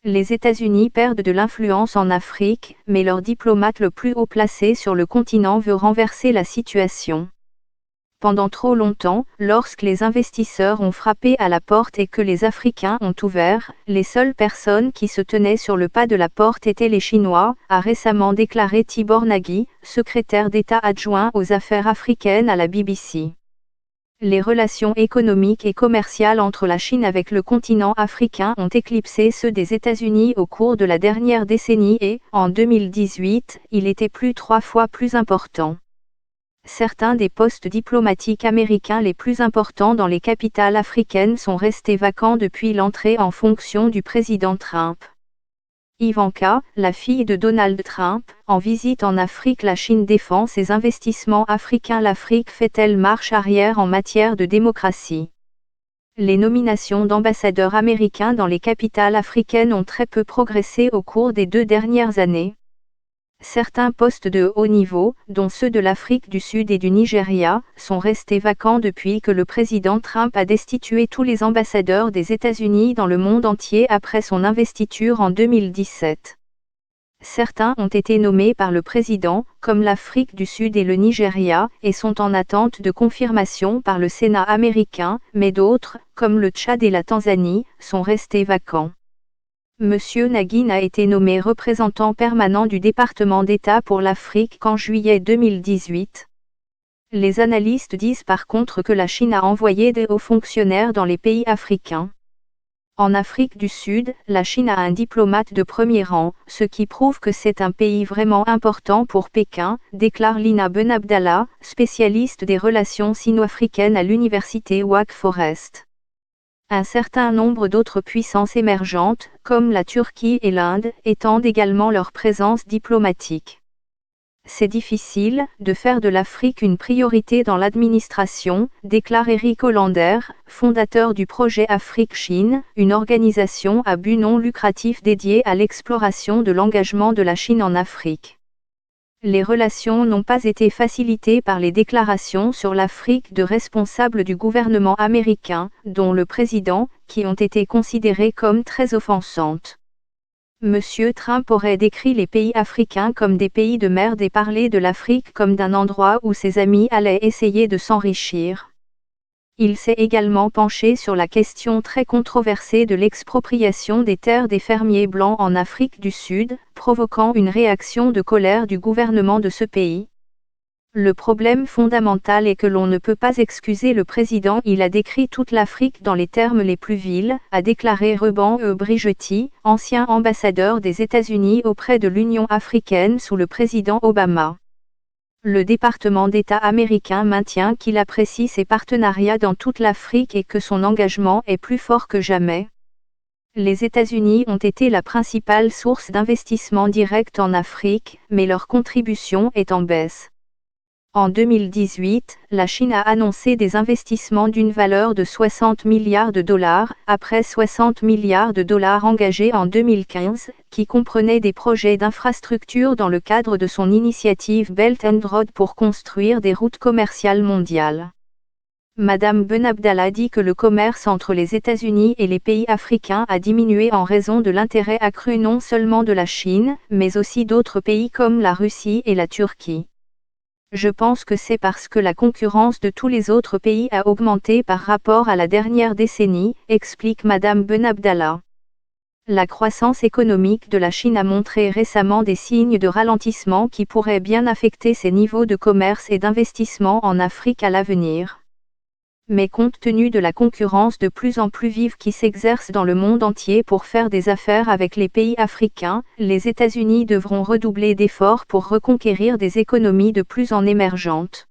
Les États-Unis perdent de l'influence en Afrique, mais leur diplomate le plus haut placé sur le continent veut renverser la situation. Pendant trop longtemps, lorsque les investisseurs ont frappé à la porte et que les Africains ont ouvert, les seules personnes qui se tenaient sur le pas de la porte étaient les Chinois, a récemment déclaré Tibor Nagy, secrétaire d'État adjoint aux affaires africaines à la BBC. Les relations économiques et commerciales entre la Chine avec le continent africain ont éclipsé ceux des États-Unis au cours de la dernière décennie et, en 2018, il était plus 3 fois plus important. Certains des postes diplomatiques américains les plus importants dans les capitales africaines sont restés vacants depuis l'entrée en fonction du président Trump. Ivanka, la fille de Donald Trump, en visite en Afrique. La Chine défend ses investissements africains. L'Afrique fait-elle marche arrière en matière de démocratie? Les nominations d'ambassadeurs américains dans les capitales africaines ont très peu progressé au cours des 2 dernières années. Certains postes de haut niveau, dont ceux de l'Afrique du Sud et du Nigeria, sont restés vacants depuis que le président Trump a destitué tous les ambassadeurs des États-Unis dans le monde entier après son investiture en 2017. Certains ont été nommés par le président, comme l'Afrique du Sud et le Nigeria, et sont en attente de confirmation par le Sénat américain, mais d'autres, comme le Tchad et la Tanzanie, sont restés vacants. Monsieur Nagy a été nommé représentant permanent du département d'État pour l'Afrique qu'en juillet 2018. Les analystes disent par contre que la Chine a envoyé des hauts fonctionnaires dans les pays africains. En Afrique du Sud, la Chine a un diplomate de premier rang, ce qui prouve que c'est un pays vraiment important pour Pékin, déclare Lina Benabdallah, spécialiste des relations sino-africaines à l'université Wake Forest. Un certain nombre d'autres puissances émergentes, comme la Turquie et l'Inde, étendent également leur présence diplomatique. C'est difficile de faire de l'Afrique une priorité dans l'administration, déclare Eric Hollander, fondateur du projet Afrique-Chine, une organisation à but non lucratif dédiée à l'exploration de l'engagement de la Chine en Afrique. Les relations n'ont pas été facilitées par les déclarations sur l'Afrique de responsables du gouvernement américain, dont le président, qui ont été considérées comme très offensantes. Monsieur Trump aurait décrit les pays africains comme des pays de merde et parlé de l'Afrique comme d'un endroit où ses amis allaient essayer de s'enrichir. Il s'est également penché sur la question très controversée de l'expropriation des terres des fermiers blancs en Afrique du Sud, provoquant une réaction de colère du gouvernement de ce pays. Le problème fondamental est que l'on ne peut pas excuser le président. Il a décrit toute l'Afrique dans les termes les plus vils, a déclaré Ruben Brigetti, ancien ambassadeur des États-Unis auprès de l'Union africaine sous le président Obama. Le département d'État américain maintient qu'il apprécie ses partenariats dans toute l'Afrique et que son engagement est plus fort que jamais. Les États-Unis ont été la principale source d'investissement direct en Afrique, mais leur contribution est en baisse. En 2018, la Chine a annoncé des investissements d'une valeur de 60 milliards de dollars, après 60 milliards de dollars engagés en 2015, qui comprenaient des projets d'infrastructures dans le cadre de son initiative Belt and Road pour construire des routes commerciales mondiales. Madame Benabdallah dit que le commerce entre les États-Unis et les pays africains a diminué en raison de l'intérêt accru non seulement de la Chine, mais aussi d'autres pays comme la Russie et la Turquie. Je pense que c'est parce que la concurrence de tous les autres pays a augmenté par rapport à la dernière décennie, explique Madame Benabdallah. La croissance économique de la Chine a montré récemment des signes de ralentissement qui pourraient bien affecter ses niveaux de commerce et d'investissement en Afrique à l'avenir. Mais compte tenu de la concurrence de plus en plus vive qui s'exerce dans le monde entier pour faire des affaires avec les pays africains, les États-Unis devront redoubler d'efforts pour reconquérir des économies de plus en émergentes.